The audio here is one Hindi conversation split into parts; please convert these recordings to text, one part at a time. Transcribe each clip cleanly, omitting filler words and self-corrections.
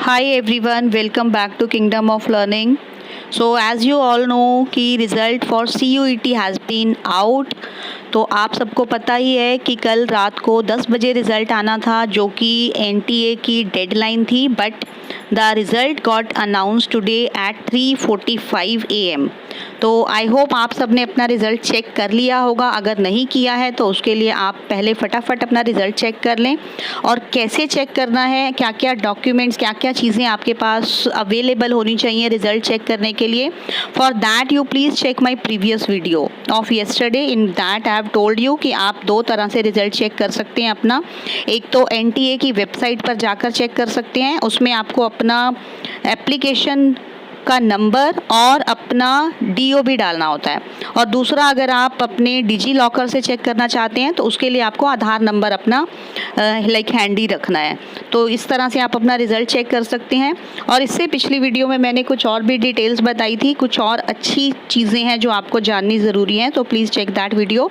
Hi everyone, welcome back to Kingdom of Learning. So as you all know कि result for CUET has been out. तो आप सबको पता ही है कि कल रात को 10 बजे रिज़ल्ट आना था जो कि NTA की डेडलाइन थी, but the result got announce today at 3:45 AM. तो आई होप आप सब ने अपना रिज़ल्ट चेक कर लिया होगा. अगर नहीं किया है तो उसके लिए आप पहले फटाफट अपना रिज़ल्ट चेक कर लें. और कैसे चेक करना है, क्या क्या डॉक्यूमेंट्स, क्या क्या चीज़ें आपके पास अवेलेबल होनी चाहिए रिज़ल्ट चेक करने के लिए. For that you please check my previous video of yesterday. In that I have told you कि आप दो तरह से रिज़ल्ट चेक कर सकते हैं अपना. एक तो NTA की वेबसाइट पर जाकर चेक कर सकते हैं, उसमें आपको अपना एप्लीकेशन का नंबर और अपना DO भी डालना होता है. और दूसरा, अगर आप अपने डिजी लॉकर से चेक करना चाहते हैं तो उसके लिए आपको आधार नंबर अपना हैंडी रखना है. तो इस तरह से आप अपना रिज़ल्ट चेक कर सकते हैं. और इससे पिछली वीडियो में मैंने कुछ और भी डिटेल्स बताई थी, कुछ और अच्छी चीज़ें हैं जो आपको जाननी ज़रूरी हैं, तो प्लीज़ चेक दैट वीडियो.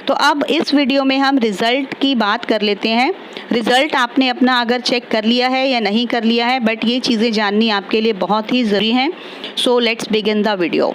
तो अब इस वीडियो में हम रिज़ल्ट की बात कर लेते हैं. रिज़ल्ट आपने अपना अगर चेक कर लिया है या नहीं कर लिया है, बट ये चीज़ें जाननी आपके लिए बहुत ही ज़रूरी हैं. So let's begin the video.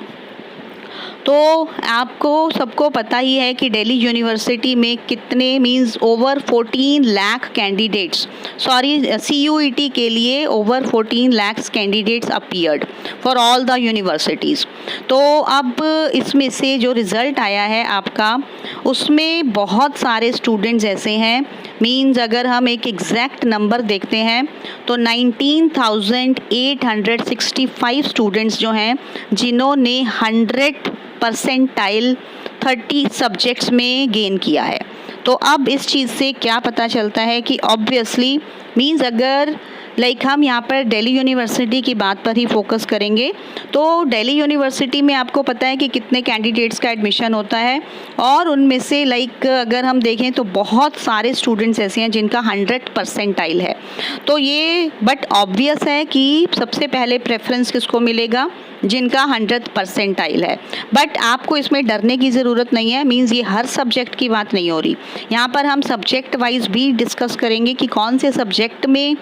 तो आपको सबको पता ही है कि दिल्ली यूनिवर्सिटी में कितने means over 14 lakh candidates, CUET के लिए over 14 lakh candidates appeared for all the universities. तो अब इसमें से जो रिज़ल्ट आया है आपका, उसमें बहुत सारे स्टूडेंट्स ऐसे हैं, मींस अगर हम एक एग्जैक्ट नंबर देखते हैं तो 19,865 स्टूडेंट्स जो हैं जिन्होंने 100 परसेंटाइल 30 सब्जेक्ट्स में गेन किया है. तो अब इस चीज़ से क्या पता चलता है कि ऑब्वियसली मींस अगर हम यहाँ पर दिल्ली यूनिवर्सिटी की बात पर ही फोकस करेंगे तो दिल्ली यूनिवर्सिटी में आपको पता है कि कितने कैंडिडेट्स का एडमिशन होता है, और उनमें से अगर हम देखें तो बहुत सारे स्टूडेंट्स ऐसे हैं जिनका 100 परसेंटाइल है. तो ये बट ऑब्वियस है कि सबसे पहले प्रेफरेंस किसको मिलेगा, जिनका 100 परसेंटाइल है. बट आपको इसमें डरने की ज़रूरत नहीं है. मींस ये हर सब्जेक्ट की बात नहीं हो रही. यहाँ पर हम सब्जेक्ट वाइज भी डिस्कस करेंगे कि कौन से सब्जेक्ट में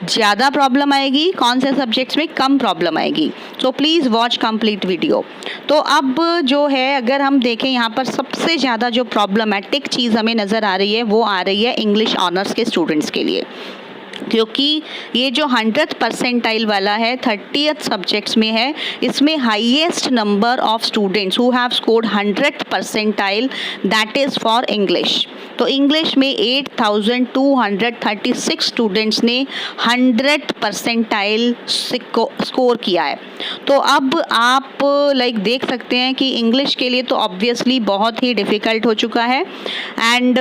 ज़्यादा प्रॉब्लम आएगी, कौन से सब्जेक्ट्स में कम प्रॉब्लम आएगी. So please watch complete video. तो अब जो है, अगर हम देखें यहाँ पर सबसे ज़्यादा जो प्रॉब्लमेटिक चीज़ हमें नज़र आ रही है वो आ रही है इंग्लिश ऑनर्स के स्टूडेंट्स के लिए, क्योंकि ये जो 100 परसेंटाइल वाला है 30th सब्जेक्ट्स में है. इसमें highest number of students who have scored 100 percentile, that is for English. तो इंग्लिश में 8,236 स्टूडेंट्स ने 100 परसेंटाइल स्कोर किया है. तो अब आप देख सकते हैं कि इंग्लिश के लिए तो ऑब्वियसली बहुत ही डिफ़िकल्ट हो चुका है. एंड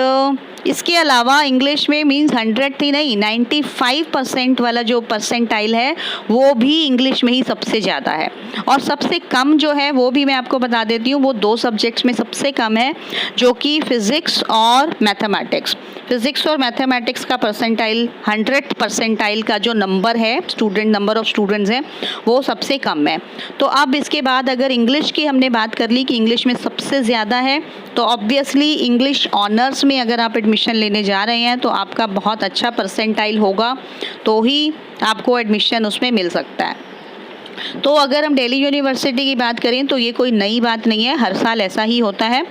इसके अलावा इंग्लिश में मींस 100 थी नहीं, 95% वाला जो परसेंटाइल है वो भी इंग्लिश में ही सबसे ज़्यादा है. और सबसे कम जो है वो भी मैं आपको बता देती हूँ, वो दो सब्जेक्ट्स में सबसे कम है, जो कि फ़िज़िक्स और मैथमेटिक्स. फ़िज़िक्स और मैथमेटिक्स का परसेंटाइल 100 परसेंटाइल का जो नंबर है, नंबर ऑफ़ स्टूडेंट्स हैं, वो सबसे कम है. तो अब इसके बाद अगर इंग्लिश की हमने बात कर ली कि इंग्लिश में सबसे ज़्यादा है, तो ऑब्वियसली इंग्लिश ऑनर्स में अगर आप एडमिशन लेने जा रहे हैं तो आपका बहुत अच्छा परसेंटाइल होगा, तो ही आपको एडमिशन उसमें मिल सकता है. तो अगर हम दिल्ली यूनिवर्सिटी की बात करें तो ये कोई नई बात नहीं है, हर साल ऐसा ही होता है.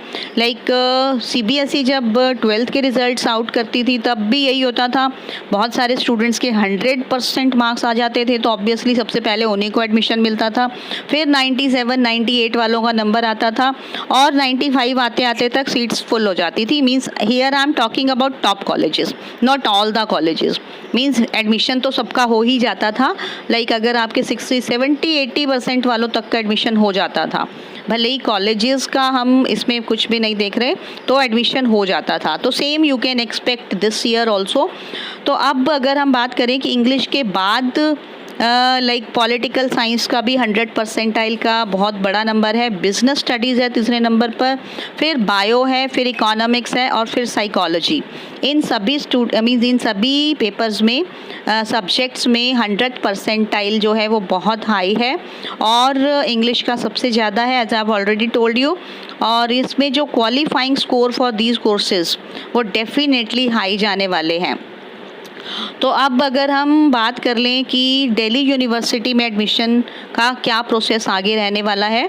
CBSE जब 12th के रिज़ल्ट्स आउट करती थी तब भी यही होता था. बहुत सारे स्टूडेंट्स के 100% मार्क्स आ जाते थे, तो ऑब्वियसली सबसे पहले उन्हीं को एडमिशन मिलता था. फिर 97, 98 वालों का नंबर आता था और 95 आते आते तक सीट्स फुल हो जाती थी. Means here I am talking about top colleges, not all the colleges. Means admission तो सबका हो ही जाता था. अगर आपके 60, 70, 80% वालों तक का एडमिशन हो जाता था, भले ही कॉलेजेस का हम इसमें कुछ भी नहीं देख रहे, तो एडमिशन हो जाता था. तो same you can expect this year also. तो अब अगर हम बात करें कि इंग्लिश के बाद पॉलिटिकल साइंस का भी 100 परसेंटाइल का बहुत बड़ा नंबर है, बिजनेस स्टडीज़ है तीसरे नंबर पर, फिर बायो है, फिर इकोनॉमिक्स है और फिर साइकोलॉजी. इन सभी पेपर्स में सब्जेक्ट्स में 100 परसेंटाइल जो है वो बहुत हाई है, और इंग्लिश का सबसे ज़्यादा है, as I have already told you. और इसमें जो qualifying score for these courses वो डेफिनेटली हाई जाने वाले हैं. तो अब अगर हम बात कर लें कि दिल्ली यूनिवर्सिटी में एडमिशन का क्या प्रोसेस आगे रहने वाला है,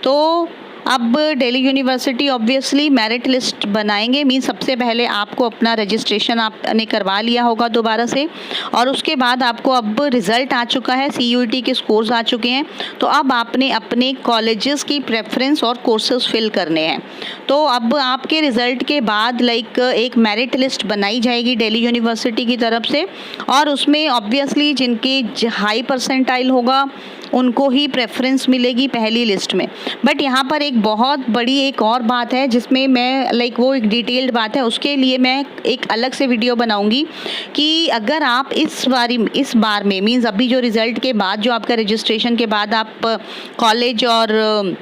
तो अब Delhi university obviously merit list बनाएंगे। मीन सबसे पहले आपको अपना रजिस्ट्रेशन आपने करवा लिया होगा दोबारा से, और उसके बाद आपको अब रिज़ल्ट आ चुका है, CUET के स्कोर्स आ चुके हैं। तो अब आपने अपने कॉलेजेस की प्रेफरेंस और कोर्सेज फिल करने हैं। तो अब आपके रिज़ल्ट के बाद एक मेरिट लिस्ट बनाई जाएगी दिल्ली यूनिवर्सिटी की तरफ से, और उसमें ऑब्वियसली जिनके हाई परसेंटाइल होगा उनको ही प्रेफरेंस मिलेगी पहली लिस्ट में। बट यहाँ पर एक बहुत बड़ी एक और बात है जिसमें मैं वो एक डिटेल्ड बात है, उसके लिए मैं एक अलग से वीडियो बनाऊंगी कि अगर आप इस बार में मीन्स अभी जो रिज़ल्ट के बाद जो आपका रजिस्ट्रेशन के बाद आप कॉलेज और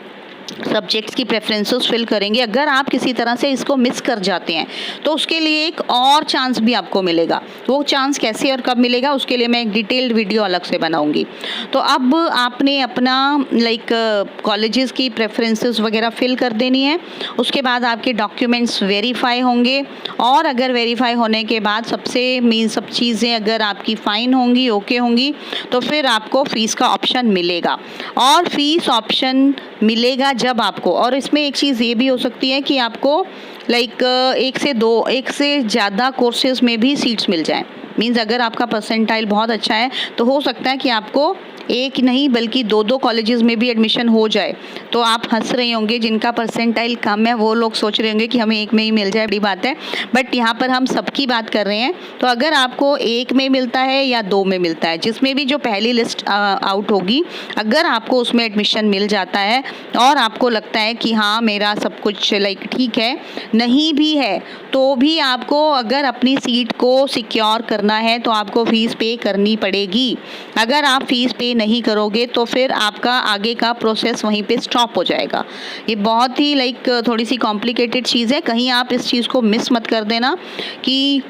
सब्जेक्ट्स की प्रेफरेंसेस फिल करेंगे, अगर आप किसी तरह से इसको मिस कर जाते हैं तो उसके लिए एक और चांस भी आपको मिलेगा। वो चांस कैसे और कब मिलेगा उसके लिए मैं एक डिटेल्ड वीडियो अलग से बनाऊंगी। तो अब आपने अपना कॉलेजेस की प्रेफरेंसेस वगैरह फिल कर देनी है। उसके बाद आपके डॉक्यूमेंट्स वेरीफाई होंगे, और अगर वेरीफाई होने के बाद सब चीज़ें अगर आपकी फ़ाइन होंगी, ओके होंगी, तो फिर आपको फ़ीस का ऑप्शन मिलेगा। और फ़ीस ऑप्शन मिलेगा जब आपको, और इसमें एक चीज़ ये भी हो सकती है कि आपको एक से ज़्यादा कोर्सेज़ में भी सीट्स मिल जाएं। मीन्स अगर आपका परसेंटाइल बहुत अच्छा है तो हो सकता है कि आपको एक नहीं बल्कि दो कॉलेजेस में भी एडमिशन हो जाए। तो आप हंस रहे होंगे, जिनका परसेंटाइल कम है वो लोग सोच रहे होंगे कि हमें एक में ही मिल जाए, बड़ी बात है। बट यहाँ पर हम सबकी बात कर रहे हैं। तो अगर आपको एक में मिलता है या दो में मिलता है, जिसमें भी जो पहली लिस्ट आउट होगी, अगर आपको उसमें एडमिशन मिल जाता है और आपको लगता है कि हाँ मेरा सब कुछ ठीक है, नहीं भी है तो भी आपको अगर अपनी सीट को सिक्योर करना है तो आपको फ़ीस पे करनी पड़ेगी। अगर आप फ़ीस पे नहीं करोगे तो फिर आपका आगे का प्रोसेस वहीं पे स्टॉप हो जाएगा। ये बहुत ही थोड़ी सी कॉम्प्लिकेटेड चीज़ है, कहीं आप इस चीज़ को मिस मत कर देना कि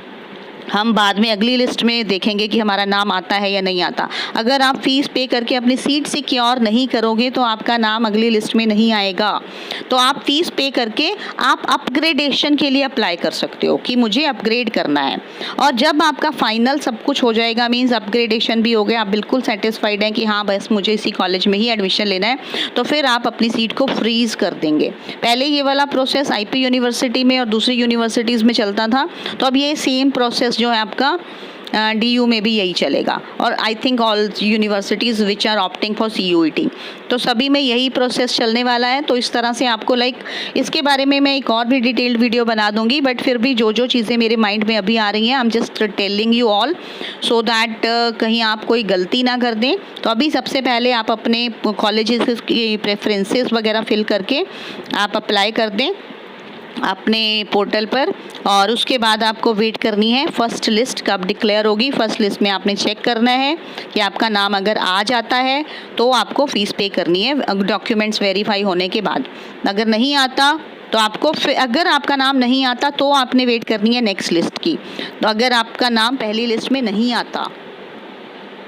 हम बाद में अगली लिस्ट में देखेंगे कि हमारा नाम आता है या नहीं आता। अगर आप फ़ीस पे करके अपनी सीट सिक्योर नहीं करोगे तो आपका नाम अगली लिस्ट में नहीं आएगा। तो आप फ़ीस पे करके आप अपग्रेडेशन के लिए अप्लाई कर सकते हो कि मुझे अपग्रेड करना है, और जब आपका फाइनल सब कुछ हो जाएगा, मीन्स अपग्रेडेशन भी हो गया, आप बिल्कुल सेटिस्फाइड हैं कि हाँ बस मुझे इसी कॉलेज में ही एडमिशन लेना है, तो फिर आप अपनी सीट को फ्रीज़ कर देंगे। पहले ये वाला प्रोसेस IP यूनिवर्सिटी में और दूसरी यूनिवर्सिटीज़ में चलता था, तो अब ये सेम प्रोसेस जो है आपका DU में भी यही चलेगा, और I think all universities which are opting for CUET, तो सभी में यही प्रोसेस चलने वाला है। तो इस तरह से आपको इसके बारे में मैं एक और भी डिटेल्ड वीडियो बना दूंगी, बट फिर भी जो चीज़ें मेरे माइंड में अभी आ रही हैं, I am just telling you all so that कहीं आप कोई गलती ना कर दें। तो अभी सबसे पहले आप अपने कॉलेजेस की प्रेफरेंसेस वगैरह फिल करके आप अप्लाई कर दें अपने पोर्टल पर, और उसके बाद आपको वेट करनी है फर्स्ट लिस्ट कब डिक्लेयर होगी। फर्स्ट लिस्ट में आपने चेक करना है कि आपका नाम अगर आ जाता है तो आपको फ़ीस पे करनी है डॉक्यूमेंट्स वेरीफाई होने के बाद। अगर नहीं आता तो आपको अगर आपका नाम नहीं आता तो आपने वेट करनी है नेक्स्ट लिस्ट की। तो अगर आपका नाम पहली लिस्ट में नहीं आता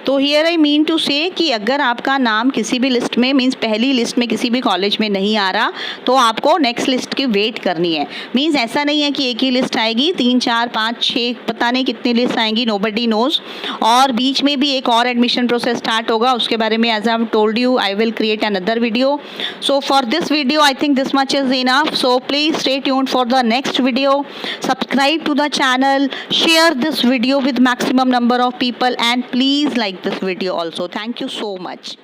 तो हियर आई मीन टू से कि अगर आपका नाम किसी भी लिस्ट में मीन्स पहली लिस्ट में किसी भी कॉलेज में नहीं आ रहा तो आपको नेक्स्ट लिस्ट की वेट करनी है। मीन्स ऐसा नहीं है कि एक ही लिस्ट आएगी, 3 4 5 6 पता नहीं कितनी लिस्ट आएंगी, नोबडी नोज। और बीच में भी एक और एडमिशन प्रोसेस स्टार्ट होगा, उसके बारे में as I have told you I will create another video. So for this video I think this much is enough. So please stay tuned for the next video, subscribe to the channel, share this video with maximum number of people, and please like this video also. Thank you so much.